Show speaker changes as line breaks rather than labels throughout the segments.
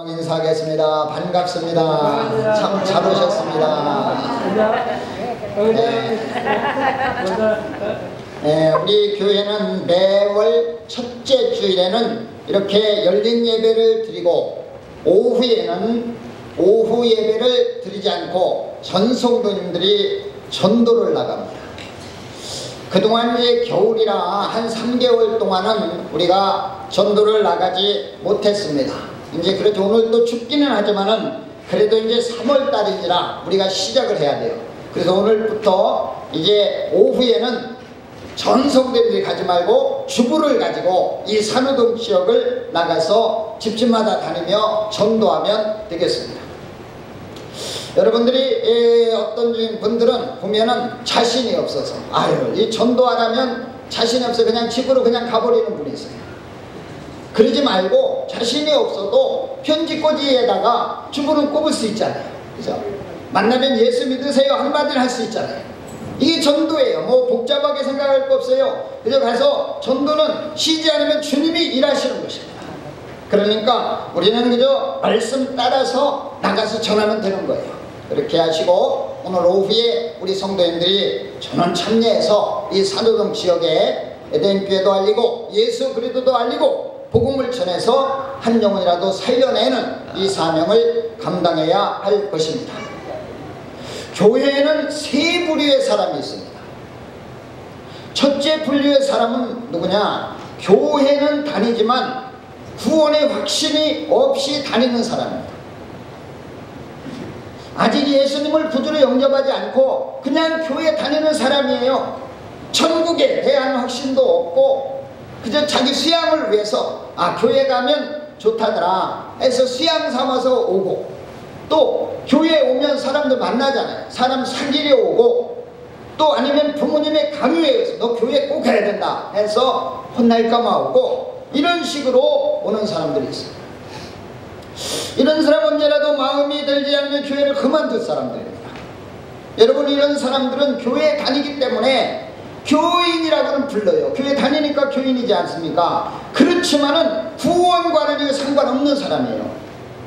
인사하겠습니다. 반갑습니다. 참 잘 오셨습니다. 우리 교회는 매월 첫째 주일에는 이렇게 열린 예배를 드리고 오후에는 오후 예배를 드리지 않고 전성도님들이 전도를 나갑니다. 그동안 이제 겨울이라 한 3개월 동안은 우리가 전도를 나가지 못했습니다. 이제 그래도 오늘 또 춥기는 하지만은 그래도 이제 3월 달이니라 우리가 시작을 해야 돼요. 그래서 오늘부터 이제 오후에는 전 성도들이 가지 말고 주부를 가지고 이 산후동 지역을 나가서 집집마다 다니며 전도하면 되겠습니다. 여러분들이 어떤 분들은 보면은 자신이 없어서 이 전도하라면 자신이 없어 그냥 집으로 그냥 가버리는 분이 있어요. 그러지 말고 자신이 없어도 편지꽂이에다가 주부는 꼽을 수 있잖아요. 그죠? 만나면 예수 믿으세요 한마디를 할 수 있잖아요. 이게 전도예요. 뭐 복잡하게 생각할 거 없어요. 그래서 가서 전도는 쉬지 않으면 주님이 일하시는 것입니다. 그러니까 우리는 그저 말씀 따라서 나가서 전하면 되는 거예요. 그렇게 하시고 오늘 오후에 우리 성도님들이 전원 참여해서 이 산후동 지역에 에덴교회도 알리고 예수 그리스도도 알리고 복음을 전해서 한 영혼이라도 살려내는 이 사명을 감당해야 할 것입니다. 교회에는 세 부류의 사람이 있습니다. 첫째 분류의 사람은 누구냐? 교회는 다니지만 구원의 확신이 없이 다니는 사람입니다. 아직 예수님을 구주로 영접하지 않고 그냥 교회 다니는 사람이에요. 천국에 대한 확신도 없고 그저 자기 수양을 위해서 교회 가면 좋다더라 해서 수양 삼아서 오고, 또 교회에 오면 사람들 만나잖아요. 사람 사귀려 오고, 또 아니면 부모님의 강요에 의해서 너 교회 꼭 가야 된다 해서 혼날까봐 오고, 이런 식으로 오는 사람들이 있습니다. 이런 사람 언제라도 마음이 들지 않으면 교회를 그만둘 사람들입니다. 여러분, 이런 사람들은 교회에 다니기 때문에 교인이라고는 불러요. 교회 다니니까 교인이지 않습니까? 그렇지만은 구원과는 상관없는 사람이에요.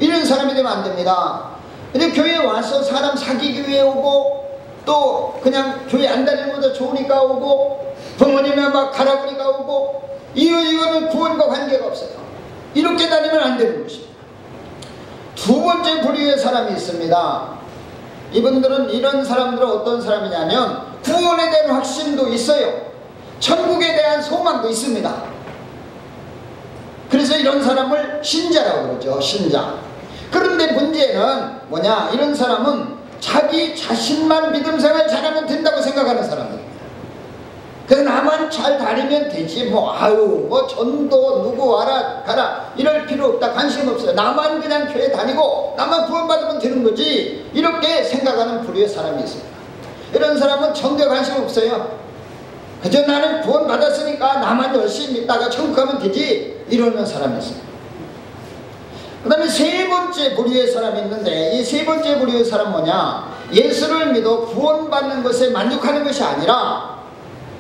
이런 사람이 되면 안 됩니다. 근데 교회에 와서 사람 사귀기 위해 오고, 또 그냥 교회 안 다니는 것보다 좋으니까 오고, 부모님이 막 가라 그러니까 오고, 이거는 구원과 관계가 없어요. 이렇게 다니면 안 되는 것입니다. 두 번째 부류의 사람이 있습니다. 이분들은, 이런 사람들은 어떤 사람이냐면 구원에 대한 확신도 있어요. 천국에 대한 소망도 있습니다. 그래서 이런 사람을 신자라고 그러죠. 신자. 그런데 문제는 뭐냐? 이런 사람은 자기 자신만 믿음 생활 잘하면 된다고 생각하는 사람들입니다. 그래서 나만 잘 다니면 되지 뭐 전도 누구 와라 가라 이럴 필요 없다, 관심 없어요. 나만 그냥 교회 다니고 나만 구원받으면 되는 거지, 이렇게 생각하는 부류의 사람이 있습니다. 이런 사람은 전도에 관심 없어요. 그저 나는 구원받았으니까 나만 열심히 믿다가 천국 가면 되지, 이러는 사람이 있습니다. 그 다음에 세 번째 부류의 사람이 있는데, 이 세 번째 부류의 사람은 뭐냐? 예수를 믿어 구원받는 것에 만족하는 것이 아니라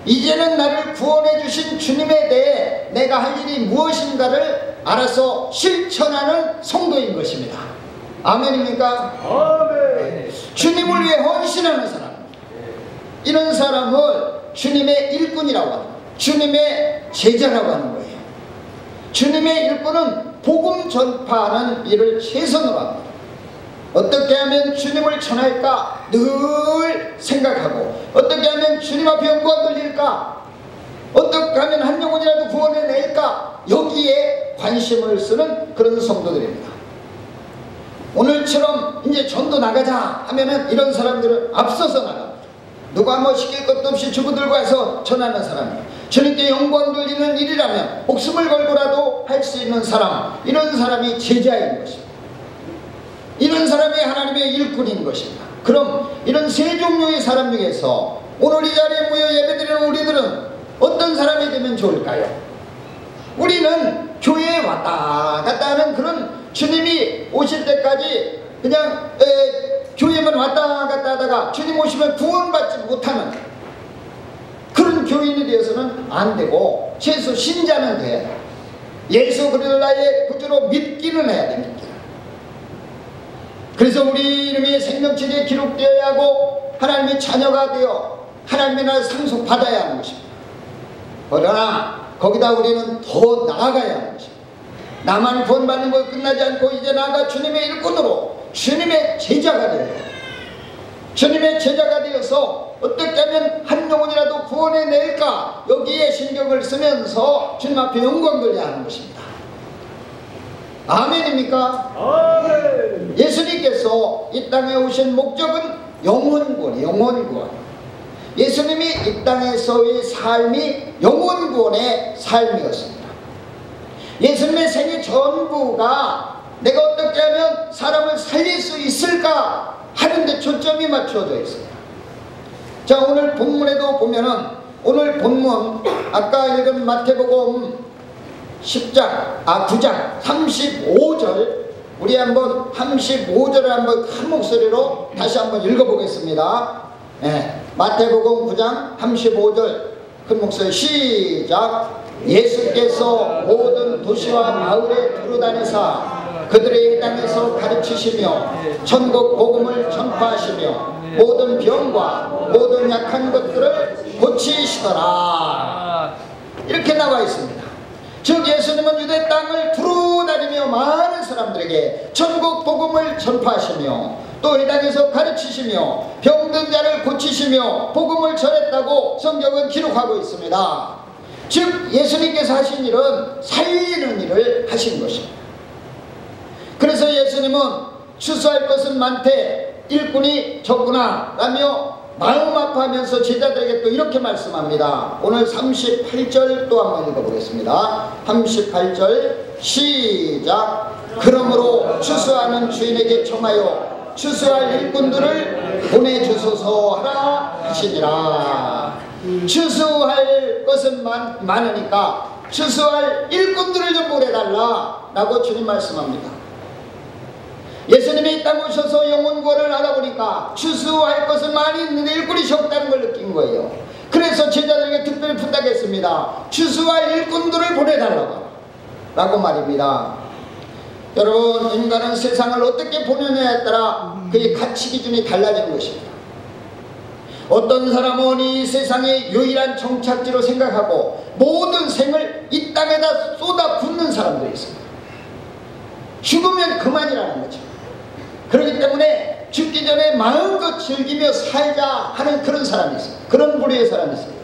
이제는 나를 구원해 주신 주님에 대해 내가 할 일이 무엇인가를 알아서 실천하는 성도인 것입니다. 아멘입니까? 아멘. 주님을 위해 헌신하는 사람, 이런 사람을 주님의 일꾼이라고 합니다. 주님의 제자라고 하는 거예요. 주님의 일꾼은 복음 전파하는 일을 최선으로 합니다. 어떻게 하면 주님을 전할까 늘 생각하고, 어떻게 하면 주님 앞에 영광 돌릴까, 어떻게 하면 한 영혼이라도 구원해낼까, 여기에 관심을 쓰는 그런 성도들입니다. 오늘처럼 이제 전도 나가자 하면은 이런 사람들은 앞서서 나갑니다. 누가 뭐 시킬 것도 없이 주부들과 해서 전하는 사람이에요. 주님께 영광 돌리는 일이라면 목숨을 걸고라도 할 수 있는 사람, 이런 사람이 제자인 것입니다. 이런 사람이 하나님의 일꾼인 것입니다. 그럼 이런 세 종류의 사람 중에서 오늘 이 자리에 모여 예배드리는 우리들은 어떤 사람이 되면 좋을까요? 우리는 교회에 왔다 갔다 하는 그런, 주님이 오실 때까지 그냥 교회만 왔다 갔다 하다가 주님 오시면 구원받지 못하는 그런 교인이 되어서는 안 되고, 최소 신자는 돼야 돼요. 예수 그리스도 나의 구주로 믿기는 해야 됩니다. 그래서 우리 이름이 생명책에 기록되어야 하고 하나님의 자녀가 되어 하나님의 나라를 상속받아야 하는 것입니다. 그러나 거기다 우리는 더 나아가야 하는 것입니다. 나만 구원받는 것 끝나지 않고 이제 나아가 주님의 일꾼으로 주님의 제자가 되어요. 주님의 제자가 되어서 어떻게 하면 한 영혼이라도 구원해낼까, 여기에 신경을 쓰면서 주님 앞에 영광 돌려야 하는 것입니다. 아멘입니까? 아멘. 예수님께서 이 땅에 오신 목적은 영혼구원, 영혼구원. 예수님이 이 땅에서의 삶이 영혼구원의 삶이었습니다. 예수님의 생애 전부가 내가 어떻게 하면 사람을 살릴 수 있을까 하는데 초점이 맞춰져 있습니다. 자, 오늘 본문에도 보면은, 오늘 본문 아까 읽은 마태복음 9장 35절, 우리 한번 35절을 한번 큰 목소리로 다시 한번 읽어보겠습니다. 네, 마태복음 9장 35절 큰 목소리 시작. 예수께서 모든 도시와 마을에 두루다니사 그들의 이 땅에서 가르치시며 천국 복음을 전파하시며 모든 병과 모든 약한 것들을 고치시더라. 이렇게 나와 있습니다. 즉 예수님은 유대 땅을 두루다니며 많은 사람들에게 천국 복음을 전파하시며 또 이 땅에서 가르치시며 병든 자를 고치시며 복음을 전했다고 성경은 기록하고 있습니다. 즉 예수님께서 하신 일은 살리는 일을 하신 것입니다. 그래서 예수님은 추수할 것은 많되 일꾼이 적구나 라며 마음 아파하면서 제자들에게 또 이렇게 말씀합니다. 오늘 38절 또 한번 읽어보겠습니다. 38절 시작. 그러므로 추수하는 주인에게 청하여 추수할 일꾼들을 보내주소서 하라 하시니라. 추수할 것은 많으니까 추수할 일꾼들을 좀 보내달라 라고 주님 말씀합니다. 예수님이 이 땅에 오셔서 영혼구원을 알아보니까 추수할 것은 많이 있는데 일꾼이 적다는 걸 느낀 거예요. 그래서 제자들에게 특별히 부탁했습니다. 추수할 일꾼들을 보내달라고 라고 말입니다. 여러분, 인간은 세상을 어떻게 보느냐에 따라 그의 가치 기준이 달라지는 것입니다. 어떤 사람은 이 세상의 유일한 정착지로 생각하고 모든 생을 이 땅에다 쏟아붓는 사람들이 있습니다. 죽으면 그만이라는 거죠. 그렇기 때문에 죽기 전에 마음껏 즐기며 살자 하는 그런 사람이 있어요. 그런 부류의 사람이 있어요.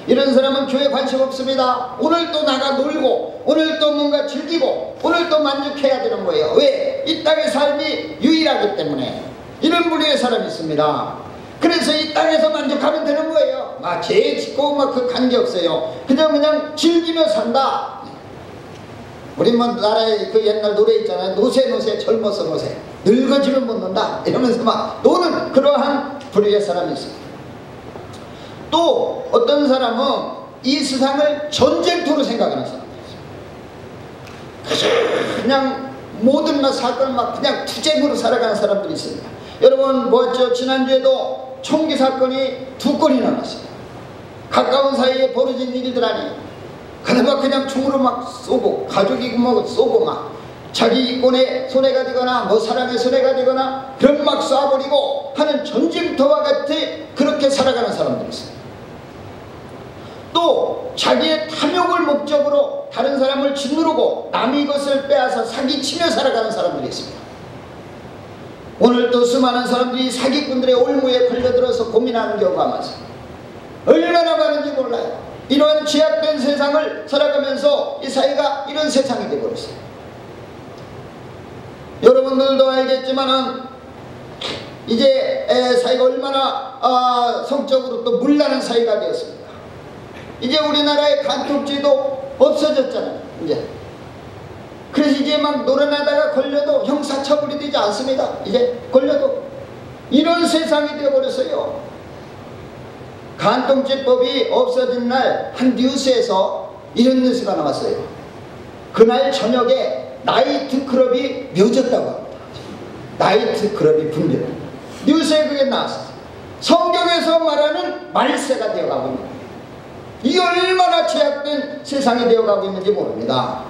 이런 사람은 교회에 관심 없습니다. 오늘 또 나가 놀고 오늘 또 뭔가 즐기고 오늘 또 만족해야 되는 거예요. 왜? 이 땅의 삶이 유일하기 때문에. 이런 부류의 사람이 있습니다. 그래서 이 땅에서 만족하면 되는 거예요. 막 죄 짓고 막 그 관계없어요. 그냥 즐기며 산다. 우리 뭐 나라에 그 옛날 노래 있잖아요. 노세 젊어서 노세 늙어지면 못 논다 이러면서 막 노는 그러한 부류의 사람이 있습니다. 또 어떤 사람은 이 세상을 전쟁터로 생각하는 사람이 있습니다. 그냥 모든 사건을 막 그냥 투쟁으로 살아가는 사람들이 있습니다. 여러분 보았죠? 지난주에도 총기 사건이 2건이나 났습니다. 가까운 사이에 벌어진 일들 아니에요. 그나마 그냥 총으로 막 쏘고 가족이 뭐 쏘고 막 자기 이권에 손해가 되거나 뭐 사람의 손해가 되거나 그런 막 쏴버리고 하는 전쟁터와 같이 그렇게 살아가는 사람들이 있어요. 또 자기의 탐욕을 목적으로 다른 사람을 짓누르고 남의 것을 빼앗아 사기치며 살아가는 사람들이 있습니다. 오늘 또 수많은 사람들이 사기꾼들의 올무에 걸려들어서 고민하는 경우가 많습니다. 얼마나 많은지 몰라요. 이러한 죄악된 세상을 살아가면서 이 사회가 이런 세상이 되어버렸어요. 여러분들도 알겠지만은 이제 사회가 얼마나 성적으로 또 물나는 사회가 되었습니다. 이제 우리나라의 간통죄도 없어졌잖아요. 이제 그래서 이제 막 노련하다가 걸려도 형사처벌이 되지 않습니다. 이제 걸려도 이런 세상이 되어버렸어요. 간통죄법이 없어진 날 한 뉴스에서 이런 뉴스가 나왔어요. 그날 저녁에 나이트클럽이 묘졌다고 합니다. 나이트클럽이 분명 뉴스에 그게 나왔어요. 성경에서 말하는 말세가 되어가고 있는 거예요. 이게 얼마나 죄악된 세상이 되어가고 있는지 모릅니다.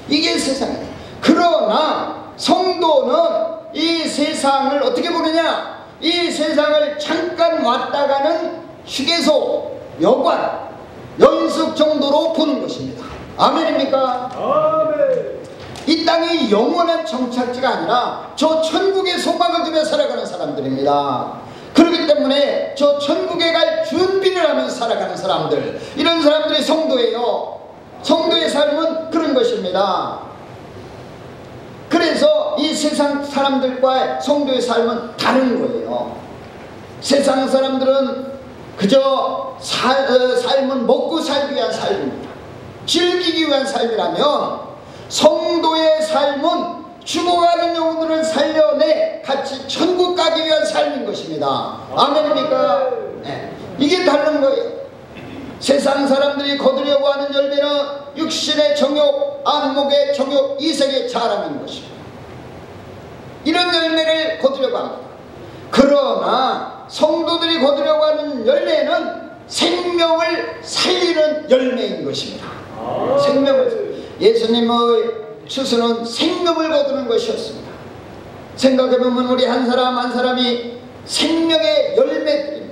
이게 세상이에요. 그러나 성도는 이 세상을 어떻게 보느냐? 이 세상을 잠깐 왔다가는 휴게소, 여관, 연습 정도로 보는 것입니다. 아멘입니까?
아멘.
이 땅이 영원한 정착지가 아니라 저 천국의 소망을 두며 살아가는 사람들입니다. 그렇기 때문에 저 천국에 갈 준비를 하면서 살아가는 사람들, 이런 사람들이 성도예요. 성도의 삶은 그런 것입니다. 그래서 이 세상 사람들과 성도의 삶은 다른 거예요. 세상 사람들은 그저 삶은 먹고 살기 위한 삶입니다. 즐기기 위한 삶이라면 성도의 삶은 죽어가는 영혼들을 살려내 같이 천국 가기 위한 삶인 것입니다. 아멘입니까? 네. 이게 다른 거예요. 세상 사람들이 거두려고 하는 열매는 육신의 정욕, 안목의 정욕, 이색의 자랑인 것입니다. 이런 열매를 거두려고 합니다. 그러나 성도들이 거두려고 하는 열매는 생명을 살리는 열매인 것입니다. 예수님의 추수는 생명을 거두는 것이었습니다. 생각해보면 우리 한 사람 한 사람이 생명의 열매들입니다.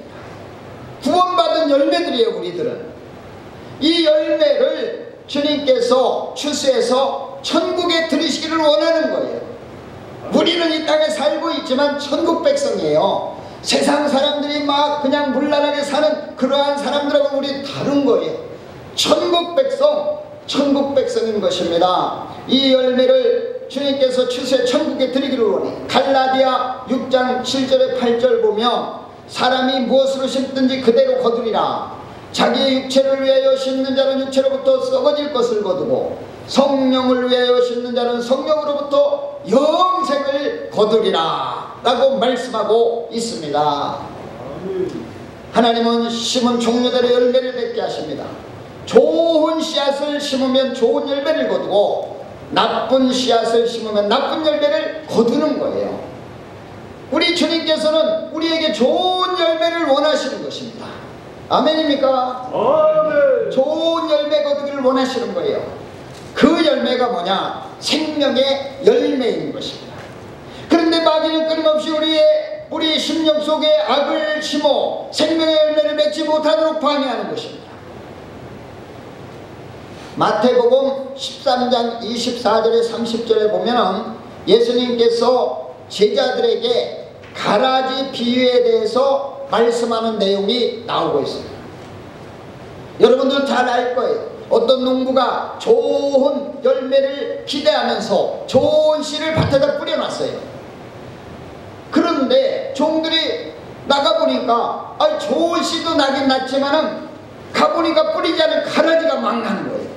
구원받은 열매들이에요. 우리들은 이 열매를 주님께서 추수해서 천국에 들이시기를 원하는 거예요. 우리는 이 땅에 살고 있지만 천국 백성이에요. 세상 사람들이 막 그냥 물란하게 사는 그러한 사람들하고 우리 다른 거예요. 천국 백성, 천국 백성인 것입니다. 이 열매를 주님께서 추수해 천국에 드리기를 원해. 갈라디아 6장 7절에 8절 보면 사람이 무엇으로 심든지 그대로 거두리라. 자기의 육체를 위하여 심는 자는 육체로부터 썩어질 것을 거두고 성령을 위하여 심는 자는 성령으로부터 영생을 거두리라 라고 말씀하고 있습니다. 하나님은 심은 종류대로 열매를 맺게 하십니다. 좋은 씨앗을 심으면 좋은 열매를 거두고 나쁜 씨앗을 심으면 나쁜 열매를 거두는 거예요. 우리 주님께서는 우리에게 좋은 열매를 원하시는 것입니다. 아멘입니까?
아멘.
좋은 열매 거두기를 원하시는 거예요. 그 열매가 뭐냐? 생명의 열매인 것입니다. 그런데 마귀는 끊임없이 우리 심령 속에 악을 심어 생명의 열매를 맺지 못하도록 방해하는 것입니다. 마태복음 13장 24절에 30절에 보면 예수님께서 제자들에게 가라지 비유에 대해서 말씀하는 내용이 나오고 있습니다. 여러분들 잘 알 거예요. 어떤 농부가 좋은 열매를 기대하면서 좋은 씨를 밭에다 뿌려놨어요. 그런데 종들이 나가보니까 좋은 씨도 나긴 났지만은 가보니까 뿌리지 않은 가라지가 막 나는 거예요.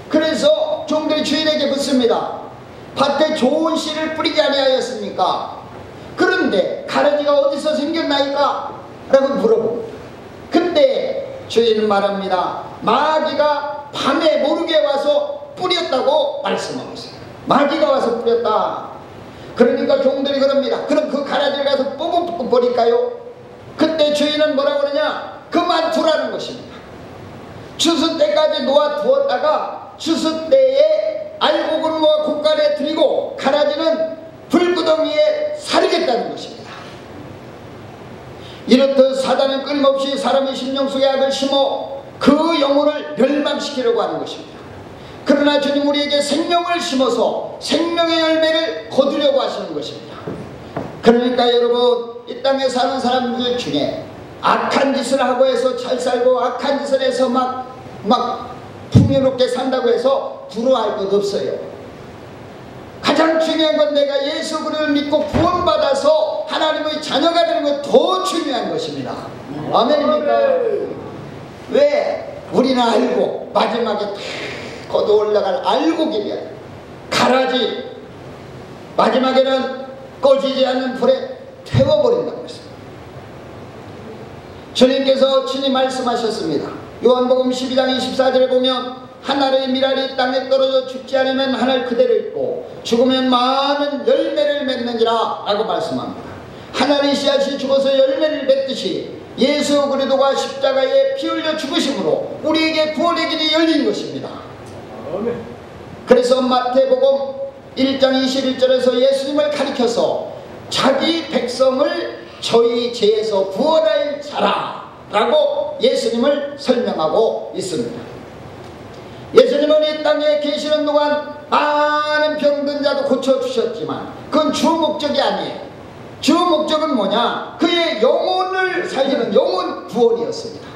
그래서 종들이 주인에게 묻습니다. 밭에 좋은 씨를 뿌리지 아니하였습니까? 그런데 가라지가 어디서 생겼나이까? 라고 물어봅니다. 그때 주인은 말합니다. 마귀가 밤에 모르게 와서 뿌렸다고 말씀하고 있어요. 마귀가 와서 뿌렸다. 그러니까 종들이 그럽니다. 그럼 그 가라지를 가서 뽑아버릴까요? 그때 주인은 뭐라고 그러냐? 그만 두라는 것입니다. 추수 때까지 놓아두었다가 추수 때에 알곡은 곡간에 들이고 가라지는 불구덩이에 사르겠다는 것입니다. 이렇듯 사단은 끊임없이 사람의 심령 속에 악을 심어 그 영혼을 멸망시키려고 하는 것입니다. 그러나 주님 우리에게 생명을 심어서 생명의 열매를 거두려고 하시는 것입니다. 그러니까 여러분 이 땅에 사는 사람들 중에 악한 짓을 하고 해서 잘 살고 악한 짓을 해서 막 풍요롭게 산다고 해서 부러워할 것 없어요. 가장 중요한 건 내가 예수 그리스도를 믿고 구원받아서 하나님의 자녀가 되는 것 더 중요한 것입니다. 아멘입니까? 왜? 우리는 알고 마지막에 거둬 올라갈 알곡이면 가라지 마지막에는 꺼지지 않는 불에 태워버린다고 했습니다. 주님께서 친히 말씀하셨습니다. 요한복음 12장 24절에 보면 하늘의 밀알이 땅에 떨어져 죽지 않으면 하늘 그대로 있고 죽으면 많은 열매를 맺느니라 라고 말씀합니다. 하나의 씨앗이 죽어서 열매를 맺듯이 예수 그리스도가 십자가에 피 흘려 죽으심으로 우리에게 구원의 길이 열린 것입니다. 그래서 마태복음 1장 21절에서 예수님을 가리켜서 자기 백성을 저희 죄에서 구원할 자라라고 예수님을 설명하고 있습니다. 예수님은 이 땅에 계시는 동안 많은 병든 자도 고쳐주셨지만 그건 주 목적이 아니에요. 주 목적은 뭐냐? 그의 영혼을 살리는 영혼 구원이었습니다.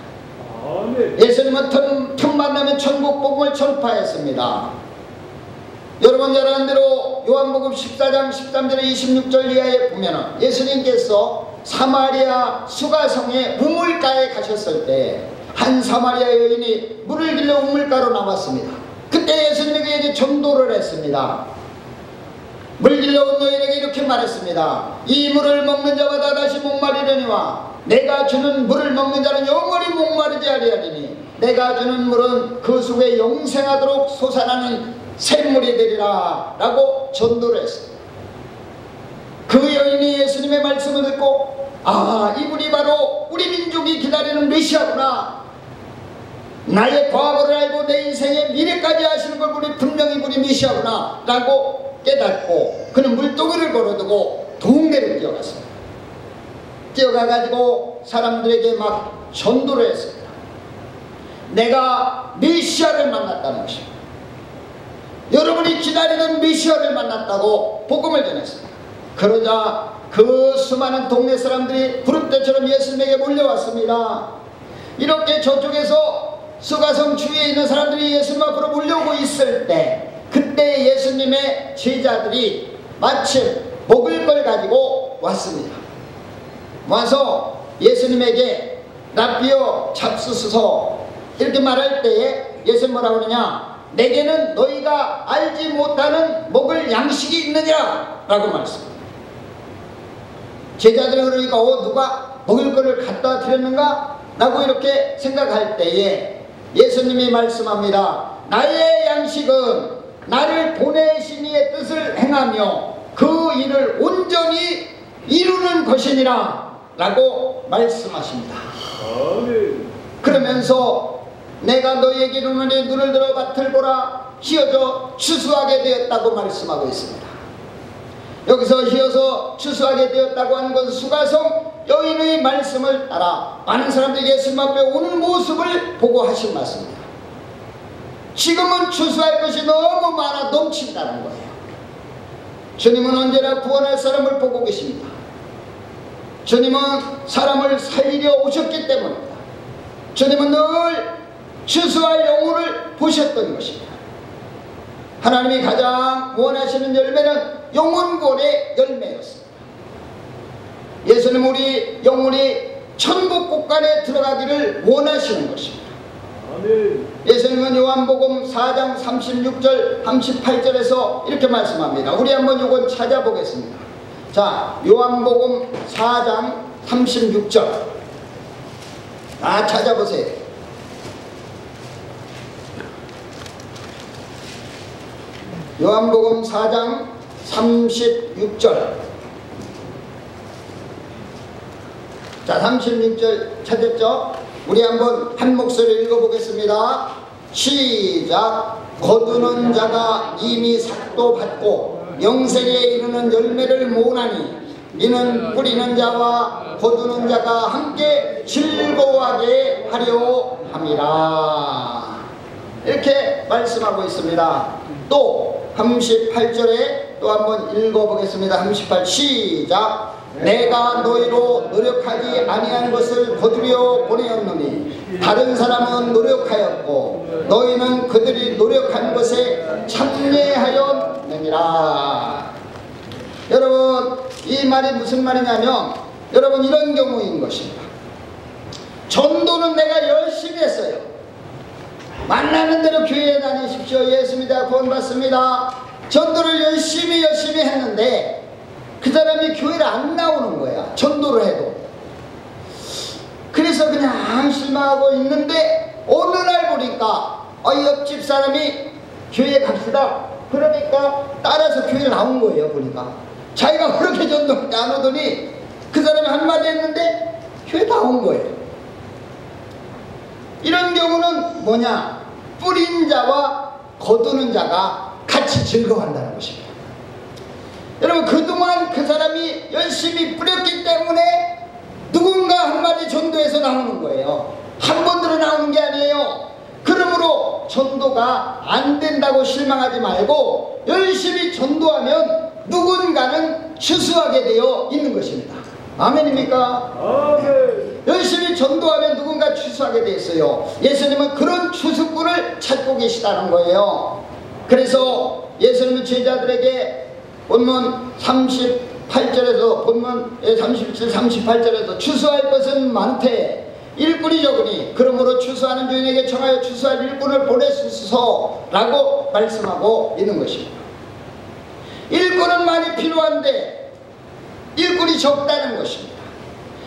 예수님은 틈만 나면 천국 복음을 전파했습니다. 여러분 잘 아는 대로 요한복음 14장 13절에 26절 이하에 보면 예수님께서 사마리아 수가성의 우물가에 가셨을 때 한 사마리아 여인이 물을 길러 우물가로 나왔습니다. 그때 예수님이 그에게 전도를 했습니다. 물 길러 온 여인에게 이렇게 말했습니다. 이 물을 먹는 자마다 다시 목마르려니와 내가 주는 물을 먹는 자는 영원히 목마르지 아니하리니 내가 주는 물은 그 속에 영생하도록 솟아나는 샘물이 되리라 라고 전도를 했습니다. 그 여인이 예수님의 말씀을 듣고 이분이 바로 우리 민족이 기다리는 메시아구나, 나의 과거를 알고 내 인생의 미래까지 아시는 걸 보니 분명히 우리 메시아구나 라고 깨닫고 그는 물동이를 걸어두고 동네를 뛰어갔습니다. 뛰어가가지고 사람들에게 막 전도를 했습니다. 내가 메시아를 만났다는 것입니다. 여러분이 기다리는 메시아를 만났다고 복음을 전했습니다. 그러자 그 수많은 동네 사람들이 구름대처럼 예수님에게 몰려왔습니다. 이렇게 저쪽에서 수가성 주위에 있는 사람들이 예수님 앞으로 몰려오고 있을 때 그때 예수님의 제자들이 마침 먹을 걸 가지고 왔습니다. 와서 예수님에게 랍비여 잡수소서 이렇게 말할 때에 예수님 뭐라고 그러냐? 내게는 너희가 알지 못하는 먹을 양식이 있느냐 라고 말씀합니다. 제자들은 그러니까 누가 먹을 거를 갖다 드렸는가? 라고 이렇게 생각할 때에 예수님이 말씀합니다. 나의 양식은 나를 보내신 이의 뜻을 행하며 그 일을 온전히 이루는 것이니라 라고 말씀하십니다. 그러면서 내가 너희에게 이르노니 눈을 들어 밭을 보라 휘어져 추수하게 되었다고 말씀하고 있습니다. 여기서 휘어서 추수하게 되었다고 하는 것은 수가성 여인의 말씀을 따라 많은 사람들이 예수님 앞에 오는 모습을 보고 하신 말씀입니다. 지금은 추수할 것이 너무 많아 넘친다는 거예요. 주님은 언제나 구원할 사람을 보고 계십니다. 주님은 사람을 살리려 오셨기 때문입니다. 주님은 늘 추수할 영혼을 보셨던 것입니다. 하나님이 가장 원하시는 열매는 영혼골의 열매였습니다. 예수님 우리 영혼이 천국 곳간에 들어가기를 원하시는 것입니다. 예수님은 요한복음 4장 36절 38절에서 이렇게 말씀합니다. 우리 한번 이건 찾아보겠습니다. 자, 요한복음 4장 36절 찾아보세요. 요한복음 4장 36절. 자, 36절 찾았죠? 우리 한번 한 목소리 읽어보겠습니다. 시작. 거두는 자가 이미 삭도 받고 영생에 이르는 열매를 모으나니 이는 뿌리는 자와 거두는 자가 함께 즐거워하게 하려 함이라. 이렇게 말씀하고 있습니다. 또 38절에 또 한번 읽어보겠습니다. 38 시작. 내가 너희로 노력하지 아니한 것을 거두려 보내었노니 다른 사람은 노력하였고 너희는 그들이 노력한 것에 참여하였느니라. 여러분 이 말이 무슨 말이냐면 여러분 이런 경우인 것입니다. 전도는 내가 열심히 했어요. 만나는 대로 교회에 다니십시오. 예수 믿어 구원 받습니다. 전도를 열심히 했는데 그 사람이 교회를 안 나오는 거야. 전도를 해도. 그래서 그냥 실망하고 있는데 어느 날 보니까 옆집 사람이 교회에 갑시다. 그러니까 따라서 교회에 나온 거예요. 보니까 자기가 그렇게 전도를 안 오더니 그 사람이 한마디 했는데 교회에 나온 거예요. 이런 경우는 뭐냐? 뿌린 자와 거두는 자가 같이 즐거워한다는 것입니다. 여러분, 그동안 그 사람이 열심히 뿌렸기 때문에 누군가 한마디 전도해서 나오는 거예요. 한 번으로 나오는 게 아니에요. 그러므로 전도가 안 된다고 실망하지 말고 열심히 전도하면 누군가는 추수하게 되어 있는 것입니다. 아멘입니까?
아멘.
열심히 전도하면 누군가 추수하게 되어 있어요. 예수님은 그런 추수꾼을 찾고 계시다는 거예요. 그래서 예수님은 제자들에게 본문 38절에서 본문 37, 38절에서 추수할 것은 많되 일꾼이 적으니 그러므로 추수하는 주인에게 청하여 추수할 일꾼을 보내소서라고 말씀하고 있는 것입니다. 일꾼은 많이 필요한데 일꾼이 적다는 것입니다.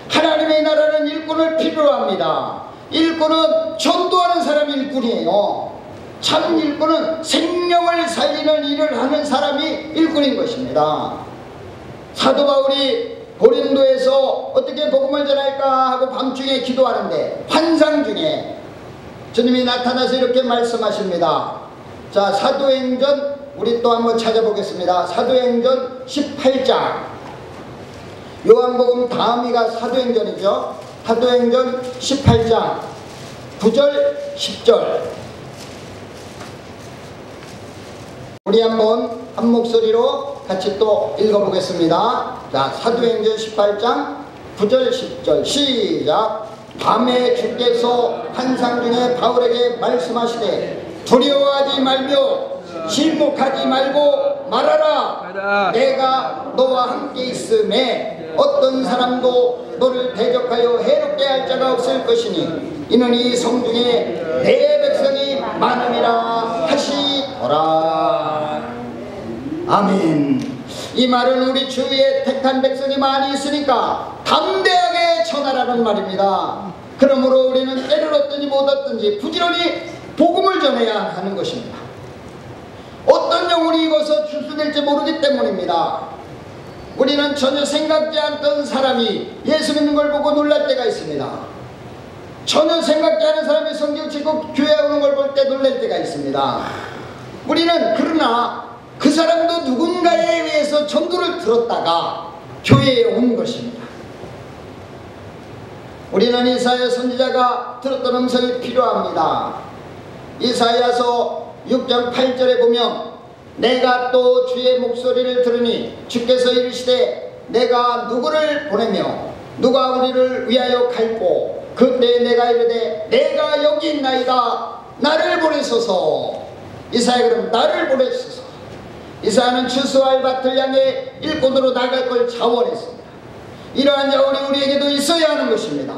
하나님의 나라는 일꾼을 필요로 합니다. 일꾼은 전도하는 사람이 일꾼이에요. 참 일꾼은 생명을 살리는 일을 하는 사람이 일꾼인 것입니다. 사도 바울이 고린도에서 어떻게 복음을 전할까 하고 밤중에 기도하는데 환상 중에 주님이 나타나서 이렇게 말씀하십니다. 자, 사도행전 우리 또 한번 찾아보겠습니다. 사도행전 18장. 요한복음 다음이가 사도행전이죠. 사도행전 18장 9절 10절 우리 한번 한 목소리로 같이 또 읽어보겠습니다. 자, 사도행전 18장 9절 10절 시작. 밤에 주께서 환상 중에 바울에게 말씀하시되 두려워하지 말며 침묵하지 말고 말하라. 내가 너와 함께 있음에 어떤 사람도 너를 대적하여 해롭게 할 자가 없을 것이니 이는 이 성중에 내 백성이 많음이라 하시더라. 아멘. 이 말은 우리 주위에 택한 백성이 많이 있으니까 담대하게 전하라는 말입니다. 그러므로 우리는 때를 얻든지 못 얻든지 부지런히 복음을 전해야 하는 것입니다. 어떤 영혼이 입어서 출수될지 모르기 때문입니다. 우리는 전혀 생각지 않던 사람이 예수 믿는 걸 보고 놀랄 때가 있습니다. 전혀 생각지 않은 사람이 성경 읽고 교회 오는 걸 볼 때 놀랄 때가 있습니다. 우리는 그러나 그 사람도 누군가에 의해서 전도를 들었다가 교회에 온 것입니다. 우리는 이사야 선지자가 들었던 음성이 필요합니다. 이사야서 6장 8절에 보면 내가 또 주의 목소리를 들으니 주께서 이르시되 내가 누구를 보내며 누가 우리를 위하여 갈고 그때 내가 이르되 내가 여기 있나이다. 나를 보내소서. 이사야 그럼 나를 보내소서. 이사야는 추수할 밭을 향해 일꾼으로 나갈 걸 자원했습니다. 이러한 자원이 우리에게도 있어야 하는 것입니다.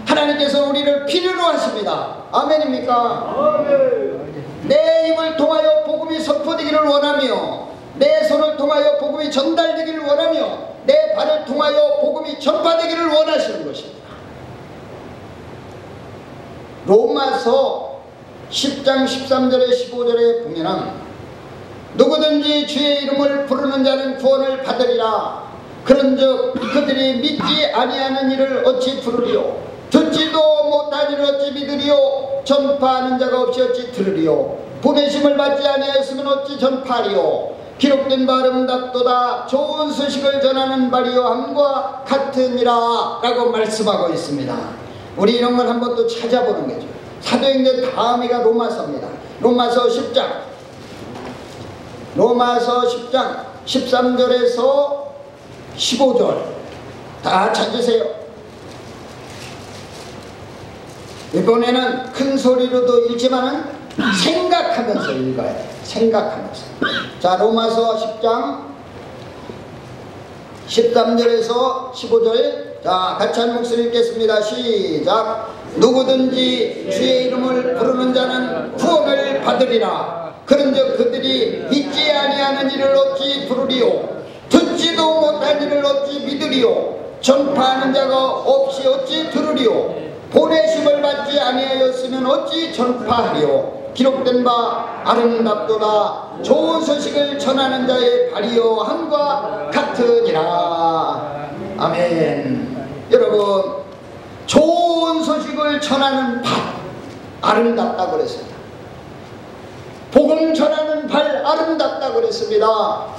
하나님께서 우리를 필요로 하십니다. 아멘입니까?
아멘.
내 입을 통하여 복음이 선포되기를 원하며 내 손을 통하여 복음이 전달되기를 원하며 내 발을 통하여 복음이 전파되기를 원하시는 것입니다. 로마서 10장 13절에 15절에 보면은 누구든지 주의 이름을 부르는 자는 구원을 받으리라. 그런즉 그들이 믿지 아니하는 이를 어찌 부르리요? 듣지도 못한 이를 어찌 믿으리요? 전파하는 자가 없이 어찌 들으리요? 보내심을 받지 아니하였으면 어찌 전파하리요? 기록된 바 아름답도다 좋은 소식을 전하는 바리요 함과 같으니라 라고 말씀하고 있습니다. 우리 이런 걸 한번 또 찾아보는 거죠. 사도행전 다음이가 로마서입니다. 로마서 10장 13절에서 15절 다 찾으세요. 이번에는 큰 소리로도 읽지만은 생각하면서 읽어야 돼요. 생각하면서. 자, 로마서 10장 13절에서 15절 자, 같이 한 목소리 읽겠습니다. 시작. 누구든지 주의 이름을 부르는 자는 구원을 받으리라. 그런즉 그들이 믿지 아니하는 이를 어찌 부르리요? 듣지도 못한 이를 어찌 믿으리요? 전파하는 자가 없이 어찌 들으리요? 보내심을 받지 아니하였으면 어찌 전파하리요? 기록된 바 아름답도다 좋은 소식을 전하는 자의 발이요 함과 같으니라. 아멘. 여러분, 좋은 소식을 전하는 밭 아름답다고 그랬습니다. 복음 전하는 발 아름답다고 그랬습니다.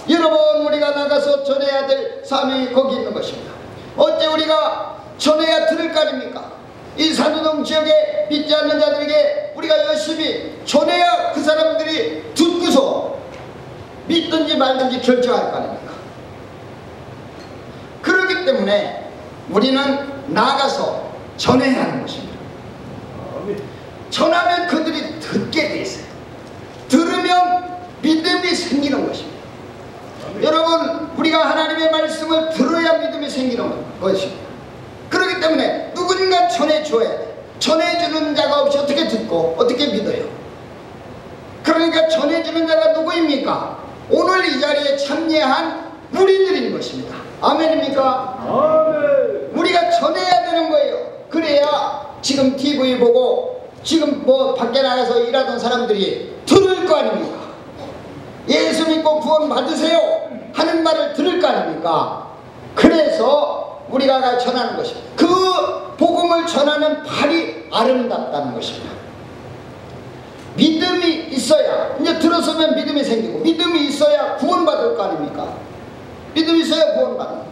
여러분, 우리가 나가서 전해야 될 사명이 거기 있는 것입니다. 어째 우리가 전해야 들을 거 아닙니까? 이 산호동 지역에 믿지 않는 자들에게 우리가 열심히 전해야 그 사람들이 듣고서 믿든지 말든지 결정할 거 아닙니까? 그렇기 때문에 우리는 나가서 전해야 하는 것입니다. 전하면 그들이 듣게 돼 있어요. 들으면 믿음이 생기는 것입니다. 여러분, 우리가 하나님의 말씀을 들어야 믿음이 생기는 것입니다. 그렇기 때문에 누군가 전해줘야 돼. 전해주는 자가 없이 어떻게 듣고 어떻게 믿어요? 그러니까 전해주는 자가 누구입니까? 오늘 이 자리에 참여한 우리들인 것입니다. 아멘입니까?
아멘.
우리가 전해야 되는 거예요. 그래야 지금 TV 보고 지금 뭐 밖에 나가서 일하던 사람들이 들을 거 아닙니까? 예수 믿고 구원 받으세요 하는 말을 들을 거 아닙니까? 그래서 우리가 전하는 것입니다. 그 복음을 전하는 발이 아름답다는 것입니다. 믿음이 있어야, 이제 들었으면 믿음이 생기고, 믿음이 있어야 구원받을 거 아닙니까? 믿음이 있어야 구원받는 거예요.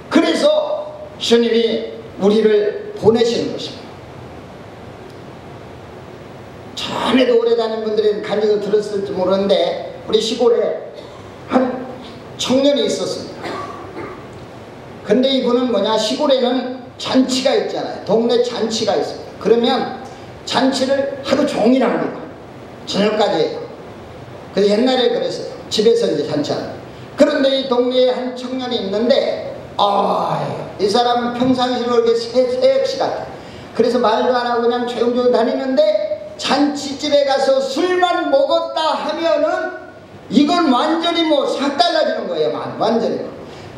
그래서 주님이 우리를 보내시는 것입니다. 전에도 오래 다닌 분들은 간증을 들었을지 모르는데, 우리 시골에 한 청년이 있었습니다. 근데 이분은 뭐냐, 시골에는 잔치가 있잖아요. 동네 잔치가 있습니다. 그러면 잔치를 하루 종일 합니다. 저녁까지 해요. 그래서 옛날에 그랬어요. 집에서 이제 잔치하는. 그런데 이 동네에 한 청년이 있는데, 이 사람은 평상시로 이렇게 새역시 같아. 그래서 말도 안 하고 그냥 조용조용 다니는데, 잔치집에 가서 술만 먹었다 하면은 이건 완전히 뭐 싹 달라지는 거예요. 완전히.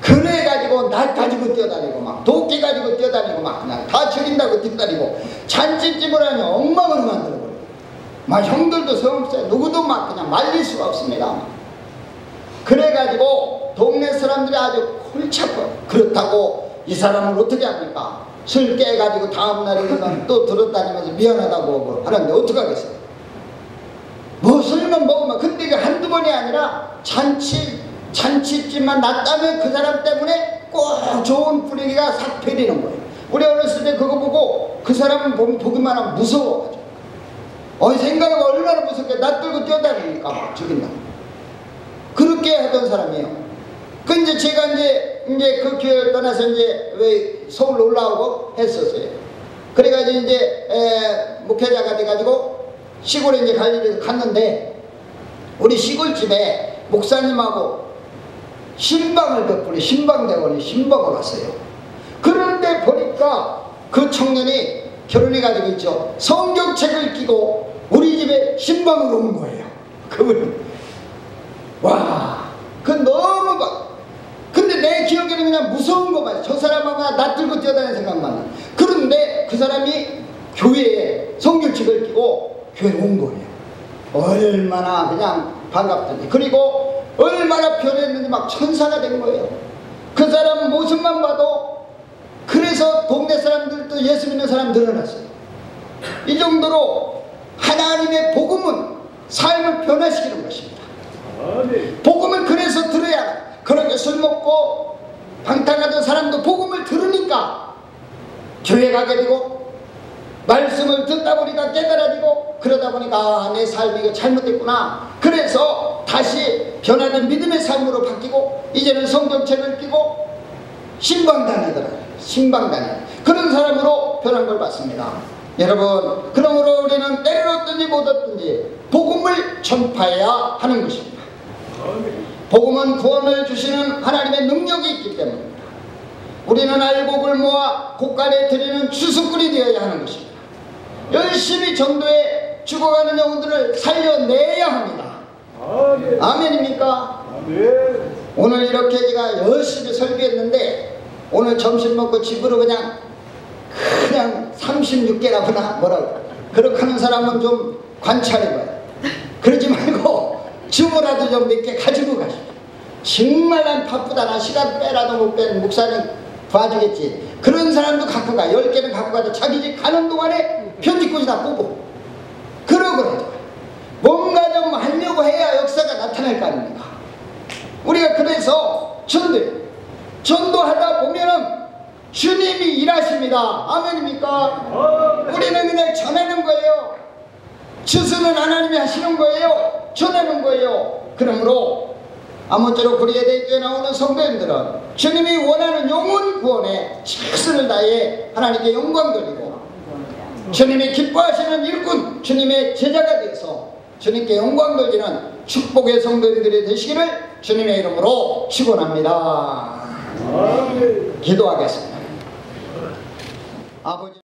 그래가지고 낫 가지고 뛰어다니고 막 도끼 가지고 뛰어다니고 막 그냥 다 죽인다고 뛰어다니고, 잔치집을 하면 엉망으로 만들어버려요. 막 형들도 소용없어요. 누구도 막 그냥 말릴 수가 없습니다. 그래가지고 동네 사람들이 아주 골치 아파요. 그렇다고 이 사람을 어떻게 합니까? 술 깨가지고 다음날에 또 들어다니면서 미안하다고 하는데 어떡하겠어요? 뭐 술만 먹으면. 근데 이게 한두 번이 아니라 잔치집만 났다면 그 사람 때문에 꼭 좋은 분위기가 싹 펴리는 거예요. 우리 어렸을 때 그거 보고 그 사람을 보기만 하면 무서워가지고, 생각해보면 얼마나 무섭게 낯들고 뛰어다니니까 막 죽인다. 그렇게 하던 사람이에요. 그 이제 제가 이제 그 교회를 떠나서 이제 왜 서울로 올라오고 했었어요. 그래가지고 이제 목회자가 돼가지고 시골에 이제 갈 일이 갔는데, 우리 시골집에 목사님하고 신방을 베풀이 신방대원이 신방을 왔어요. 그런데 보니까 그 청년이 결혼해가지고 있죠. 성경책을 끼고 우리 집에 신방으로 온 거예요. 그분이. 와, 그 너무 막. 근데 내 기억에는 그냥 무서운 것만, 저 사람하고 낯들고 뛰어다니는 생각만 나. 그런데 그 사람이 교회에 성경책을 끼고 교회에 온 거예요. 얼마나 그냥 반갑더니. 그리고 얼마나 변했는지 막 천사가 된 거예요. 그 사람 모습만 봐도. 그래서 동네 사람들도 예수 믿는 사람 늘어났어요. 이 정도로 하나님의 복음은 삶을 변화시키는 것입니다. 복음을 그래서 들어야 해요. 그렇게 술 먹고 방탕하던 사람도 복음을 들으니까 교회 가게 되고, 말씀을 듣다 보니까 깨달아지고, 그러다 보니까 내 삶이 이거 잘못됐구나. 그래서 다시 변화된 믿음의 삶으로 바뀌고, 이제는 성경책을 끼고 신방 다니더라고요. 신방 다니. 그런 사람으로 변한 걸 봤습니다. 여러분, 그러므로 우리는 때를 얻든지 못 얻든지 복음을 전파해야 하는 것입니다. 복음은 구원을 주시는 하나님의 능력이 있기 때문입니다. 우리는 알곡을 모아 곳간에 드리는 주수꾼이 되어야 하는 것입니다. 열심히 전도에 죽어가는 영혼들을 살려내야 합니다. 아멘입니까?
아멘.
오늘 이렇게 제가 열심히 설교했는데, 오늘 점심 먹고 집으로 그냥 36개나 보나 뭐라고 그렇게 하는 사람은 좀 관찰해봐요. 그러지 말고 주문라도 좀 몇 개 가지고 가시오. 정말 난 바쁘다, 나 시간 빼라도 못 빼는 목사님 봐주겠지. 그런 사람도 갖고 가. 10개는 갖고 가도 자기 집 가는 동안에 편집꽂이 다 뽑고 그러거든요. 뭔가 좀 하려고 해야 역사가 나타날 거 아닙니까? 우리가 그래서 전도하다 보면은 주님이 일하십니다. 아멘입니까? 우리는 그냥 전하는 거예요. 주수는 하나님이 하시는 거예요. 전하는 거예요. 그러므로 아무쪼록 구리에대교에 나오는 성도님들은 주님이 원하는 영혼 구원에 최선을 다해 하나님께 영광 돌리고, 주님이 기뻐하시는 일꾼, 주님의 제자가 되어서 주님께 영광 돌리는 축복의 성도님들이 되시기를 주님의 이름으로 축원합니다. 기도하겠습니다. 아버지.